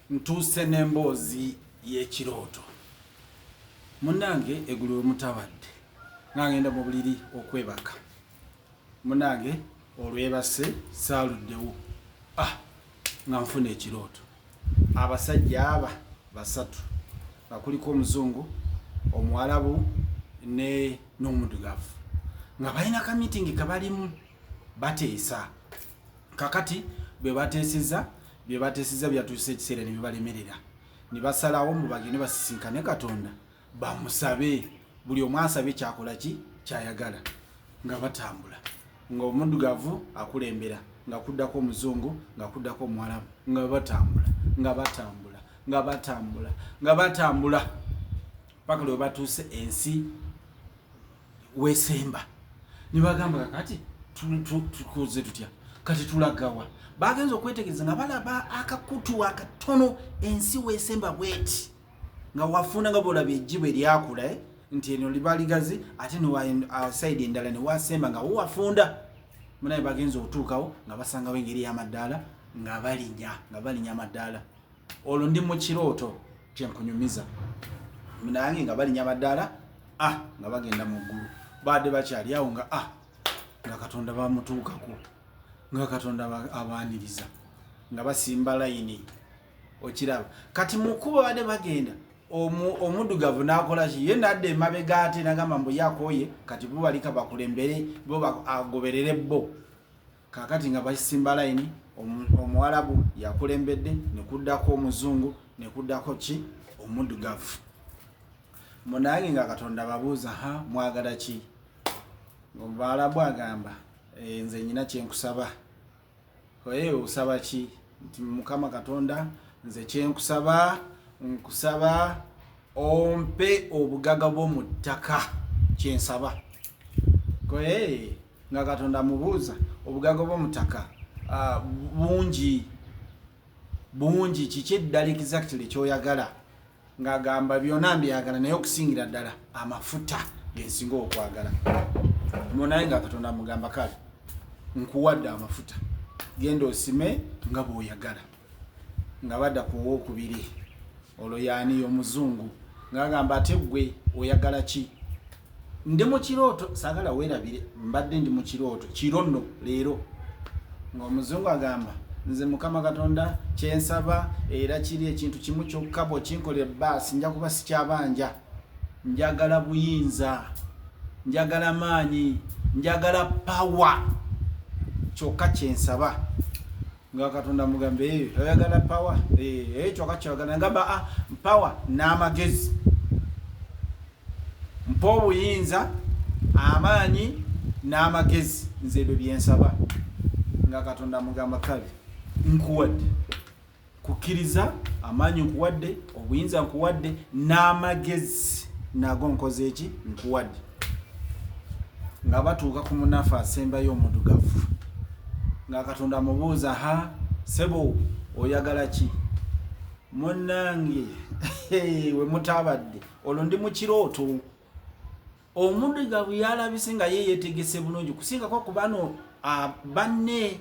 ntuuse n'emboozi y'ekirooto. Munnange eggulo mutabadde ng'agenda mu buliri okwebaka. Munnange olwebase saaluddewo nga nfuna ekirooto. Abasajja aba basatu nga kuliko omuzungu, omuwalabu n'omuddugavu nga balina ka meeting kabalimu bateesa. Kakati bye bateeseza byatuuse ekiseera ne bibalemerera. Ne basalawo mu bagende basisinkane Katonda bamusabe, buli omu asabe kyakola ki kyayagala, nga batambula, nga omuddugavu akulembera, nga kuddako omuzungu, nga kuddako omuwalabu, nga batambula paka lwe batuuse ensi wesemba. Ne bagamba kati tukoze tutya, kati tulagawa. Bagenza okwetegereza nga balaba akakutu akatono ensi wesemba bweti, nga wafuna nga bolaba ejjibwe lyakula nti eno libaligazi ate side endala ne wasemba nga wafunda. Munaye bagenza okutuukawo nga basangawo engeri y'amaddaala nga balinya amaddaala. Olwo ndi mu kirooto kyenkunyumiza. Munange nga balinya amaddaala nga bagenda mu ggulu. Badde bakyali awo nga Katonda bamutuukako, nga Katonda abaaniriza, nga basimba layini. Okiraba kati mu kkubo badde bagenda, omuddugavu n'akola ki, ye nadde emabega ate n'agamba mbu yakooye kati bo balika bakulembere, bo agoberere bo. Kakati nga basimba layini, omuwalabu yakulembedde, ne kuddako omuzungu, ne kuddako ki omuddugavu. Munange nga Katonda babuuza mwagala ki? Omuwalabu agamba nze nyina kyenkusaba. Oye osaba ki? Nti Mukama Katonda nze kyenkusaba nkusaba ompe obugaga bw'omu ttaka kyensaba. Koye nga Katonda mubuuza obugaga bw'omu ttaka bungi kiki eddala exactly kyoyagala? Ng'agamba byonna mbyagala naye okusingira ddala amafuta gensinga okwagala. Munaye nga Katonda mugamba kale nkuwadde amafuta, genda osime nga bw'oyagala. Nga badda ku wookubiri, olwo yaani y'omuzungu ng'agamba ate gwe oyagala ki? Ndi mu kirooto, saagala weerabire, mbadde ndi mu kirooto kiro nno leero. Ng'omuzungu agamba nze Mukama Katonda kyensaba era kiri ekintu kimu kyokka bw'okinkolera baasi nja kuba sikyabanja. Njagala buyinza, njagala maanyi, njagala power, kyokka kyensaba. Nga Katonda mugambe oyagala power? Kyokka kyagala. Ngamba power n'amagezi, mpa obuyinza, amaanyi n'amagezi, nze ebyo byensaba. Nga Katonda mugamba kale nkuwadde kukkiriza, amaanyi nkuwadde, obuyinza nkuwadde, n'amagezi nago nkoze eki nkuwadde. Nga batuuka ku munafu asembayo omuddugavu, nga Katonda mubuuza sebo oyagala ki? Munnange we mutabadde olwo ndi mu kirooto. Omuddugavu yalabise nga ye yeetegese bulungi kusingako ku bano banne,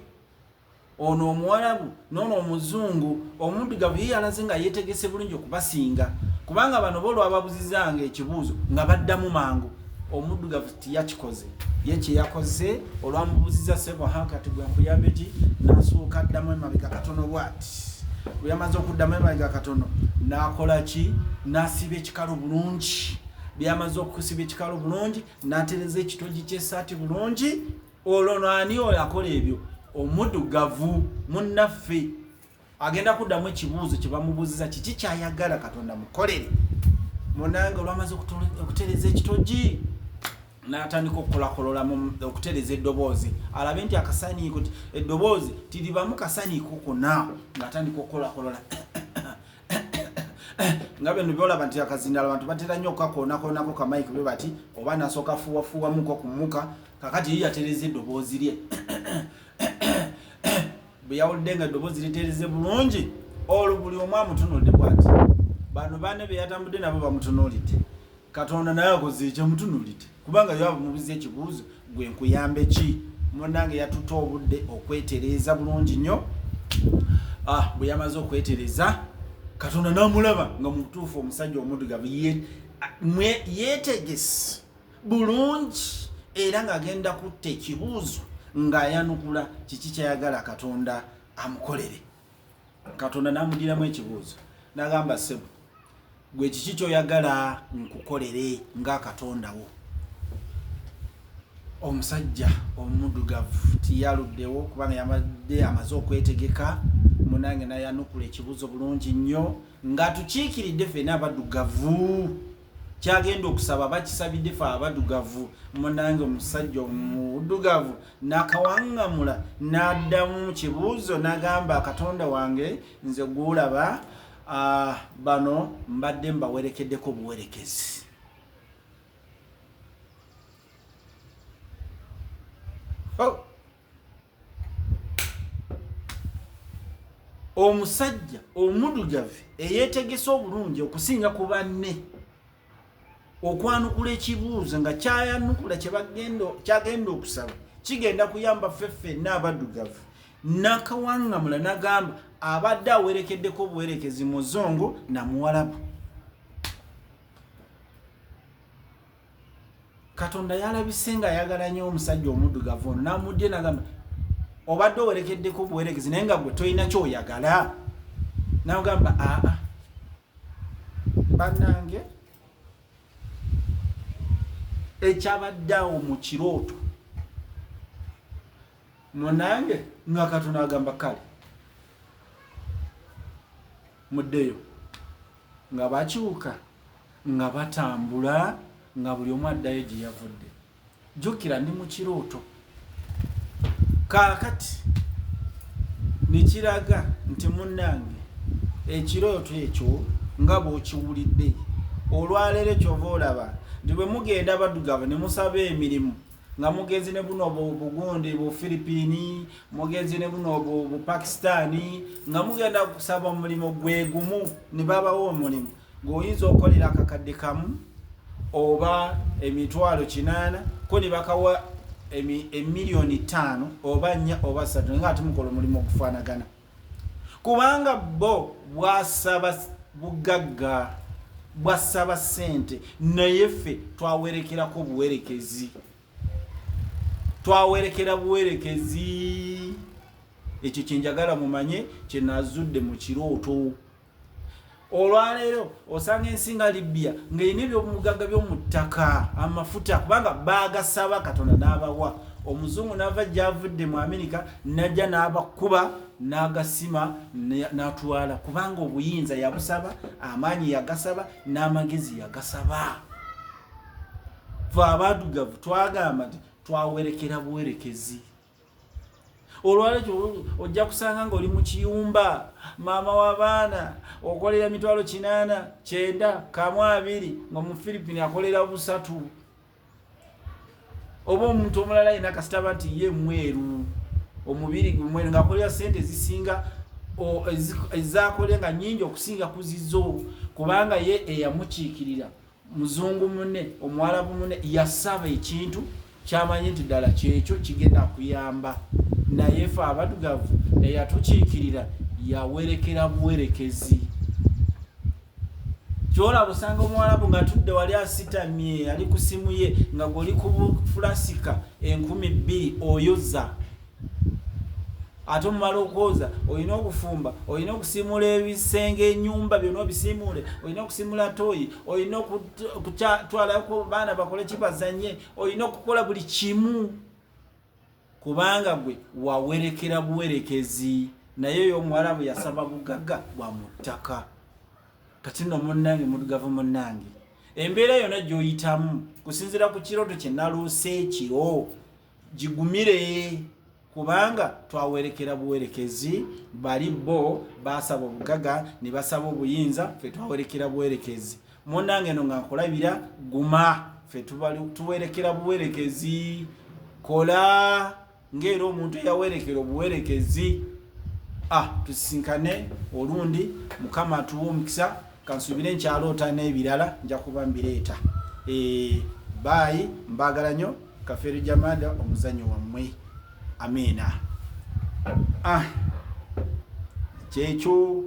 ono omuwalabu n'ono omuzungu. Omuddugavu ye yalaze nga yeetegese bulungi okubasinga, kubanga bano bo lwababuzizanga ekibuuzo nga baddamu mangu. Omuddugavu tiyakikoze, ye kye yakoze olwamubuuziza sebo kati gwe nkuyambe ki, n'asooka addamu emabega katono bw'ati. Bwe yamaze okuddamu emabega katono n'akola ki? N'asiba ekikalu bulungi. Byamaze okusiba ekikalu bulungi n'atereza ekitogi ky'essaati bulungi. Olwo n'ani oyo akola ebyo? Omuddugavu munnaffe agenda kuddamu ekibuuzo kye bamubuuziza kiki kyayagala Katonda mukolere. Munange olwamaze okutereza ekitogi n'atandika okukolakolola okutereza eddoboozi, alabe nti akasaniiko eddoboozi tiribamu kasaniiko konna, ng'atandika okukolakolola nga bino byolaba nti akazindala abantu batera nnyo okukakoonako kamayike bwe bati, oba n'asooka afuuwafuuwamuko ku mmuka. Kakati ye yatereza eddoboozi lye bwe yawulidde nga eddoboozi litereze bulungi, olwo buli omu amutunuulidde bw'ati. Bano banne be yatambudde nabo bamutunuulidde, Katonda naye akoze ekyamutunuulidde, kubanga yo bamubuuza ekibuuzo gwe nkuyambe ki? Munnange yatuta obudde okwetereeza bulungi nnyo. Bwe yamaze okwetereza Katonda namulaba nga mutuufu omusajja omuddugavu yeetegese bulungi era ng'agenda kutta ekibuuzo ng'ayanukula kiki kyayagala Katonda amukolere. Katonda n'amudiramu ekibuuzo n'agamba ssebo gwe kiki kyoyagala nkukolere nga Katonda wo. Omusajja omuddugavu tiyaluddewo kubanga yabadde amaze okwetegeka. Munange nayanukula ekibuuzo bulungi nnyo nga tukiikiridde ffenna abaddugavu kyagenda okusaba bakisabidde ffe abaddugavu. Munange omusajja omuddugavu n'akawaŋŋamula n'addamu mu kibuuzo n'agamba Katonda wange nze gw'olaba bano mbadde mbawerekeddeko obuwerekezi. Omusajja omuddugavu eyeetegese obulungi okusinga ku banne okwanukula ekibuuzo nga kyayanukula kyagenda okusaba kigenda kuyamba ffenna abaddugavu. N'akawaŋŋamula n'agamba abadde awerekeddeko obuwerekezi muzungu na muwarabu. Katonda yalabise nga ayagala nnyo omusajja omuddugavu ono n'amuddye n'agamba obadde owerekeddeko obuwerekezi naye nga gwe tolina kyoyagala. N'agamba bannange ekyabadde awo mu kirooto munange nga Katonda agamba kale muddeyo nga bakyuka nga batambula nga buli omu addayo gye yavudde. Jjukira ndi mu kirooto. Kaakati nikiraga nti munnange ekirooto ekyo nga bw'okiwulidde olwaleero kyova olaba nti bwe mugenda abaddugavu ne musaba emirimu nga mugenzi ne buno Bugundi bu Philippine mugenzi ne buno bu Pakistan nga mugenda kusaba omulimu gwe gumu ne babawo omulimu ng'oyinza okukolera akakadde kamu oba emitwalo 8 ko ne bakawa emiliyoni 5 oba 4 oba 3 nga ate mukola omulimu okufaanagana kubanga bo bwasaba bugagga bwasaba ssente naye ffe twawerekerako buwerekezi. Twawerekera buwerekezi. Ekyo kyenjagala mumanye kyenazudde mu kirooto. Olwaleero osanga ensi nga Libya ng'erina eby'omugagga by'omu ttaka amafuta kubanga baagasaba Katonda n'abawa. Omuzungu n'ava gy'avudde mu Amerika n'ajja n'abakuba n'agasima n'atwala kubanga obuyinza yabusaba, amaanyi yagasaba, n'amagezi yagasaba. Ffe abaddugavu twagamba nti twawerekera buwerekezi. Olwaleero ojja kusanga ng'oli mu kiyumba maama w'abaana okolera mitwalo 8 9 kamu 2 nga mu Philippine akolera 3 oba omuntu omulala alina kasitaba nti ye mweru omubiri gumweru ng'akolera ssente zisinga ezaakolenga nnyingi okusinga ku zizo kubanga ye eyamukiikirira muzungu munne omuwarabu munne yasaba ekintu kyamanyi nti ddala kyekyo kigenda kuyamba. Naye ffe abaddugavu eyatukiikirira yawerekera buwerekezi. Kyolaba osanga omuwarabu nga tudde wali asitamye ali ku simu ye nga goli ku fulasika 2,000 oyoza. Ate omumala okwoza olina okufumba, olina okusimula ebisenge ennyumba byonna obisimule, olina okusimula toyi, olina okutwala ku baana bakole kibazanye, olina okukola buli kimu kubanga gwe wawerekera buwerekezi. Naye omuwarabu yasaba bugagga bwa mu ttaka. Kati nno munnange muddugavu munnange embeera yonna gy'oyitamu kusinziira ku kirooto kye naluuse ekiro gigumire kubanga twawerekera buwerekezi. Bali bo basaba obugagga ne basaba obuyinza, ffe twawerekera buwerekezi. Munnange no nga nkulabira guma ffe tuwerekera buwerekezi. Kola ng'era omuntu eyawerekera obuwerekezi. Tusisinkane olundi Mukama atuwa omukisa kansubire nkyaloota n'ebirala nja kuba mbireeta. Bye mbagala nnyo Kafeero Jamada omuzannyo wammwe. Amina. Kyekyo